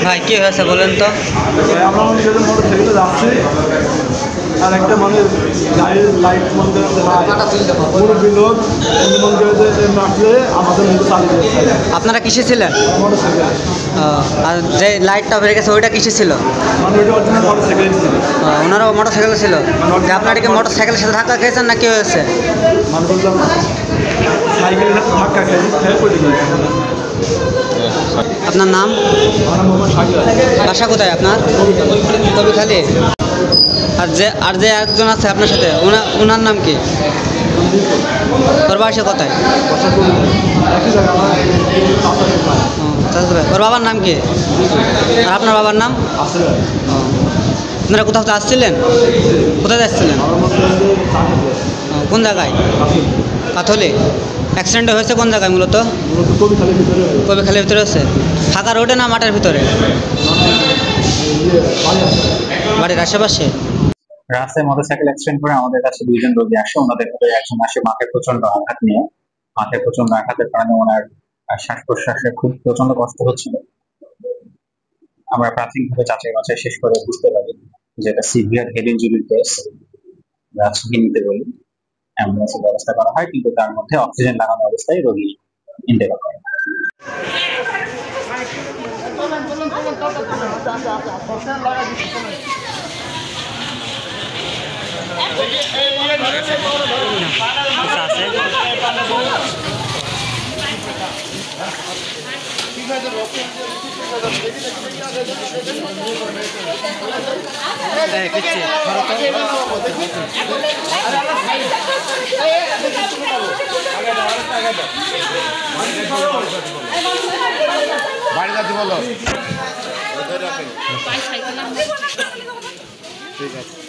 ভাই কি হয়েছে বলেন তো? আমরা মোটরসাইকেলে যাচ্ছি আর একটা মানে গাড়ির লাইট মধ্যে পুরো বিনোদ আসলে আমাদের মধ্যে চালিয়ে দিয়েছে। আপনারা কিসে ছিলেন? মোটরসাইকেল। আর যে লাইটটা বেড়ে গেছে ওইটা কিসে ছিল? মানে ওইটা অরিজিনাল মোটরসাইকেল ছিল। ওনারাও মোটরসাইকেলে ছিল। আপনারা কি মোটরসাইকেলের সাথে ধাক্কা খেয়েছেন না কি হয়েছে? মানে বললাম সাইকেলের সাথে ধাক্কা খেয়ে পড়ে গেছে। আপনার নাম? বাসা কোথায় আপনার? কবিখালী। আর যে একজন আছে আপনার সাথে ওনার নাম কি? ওর বাসা কোথায়? ওর বাবার নাম কি? আর আপনার বাবার নাম? আপনারা কোথাও আসছিলেন? কোথায় যাচ্ছিলেন? কোন জায়গায়? কাথলে। অ্যাক্সিডেন্ট হয়েছে কোন জায়গায় মূলত? কবিখালীর ভিতরে হচ্ছে। ফাঁকা রোডে না মাঠের ভিতরে? বাড়ির আশেপাশে। রাস্তায় মোটরসাইকেল অ্যাক্সিডেন্ট করে আমাদের কাছে দুইজন রোগী আসে। ওনাদের মধ্যে একজন আসে মাথায় প্রচন্ড আঘাত নিয়ে। মাথায় প্রচন্ড আঘাতের কারণে ওনার শ্বাস প্রশ্বাসে খুব প্রচন্ড কষ্ট হচ্ছিল। আমরা প্রাথমিকভাবে যাচাই বাছাই শেষ করে বুঝতে পারি যে এটা সিভিয়ার হেড ইনজুরির কেস। রাজশাহী নিতে বলি, অ্যাম্বুলেন্সের ব্যবস্থা করা হয়, কিন্তু তার মধ্যে অক্সিজেন লাগানো অবস্থায় রোগী ইন্তেকাল করে। বাড়ি যাচ্ছি বলো। ঠিক আছে।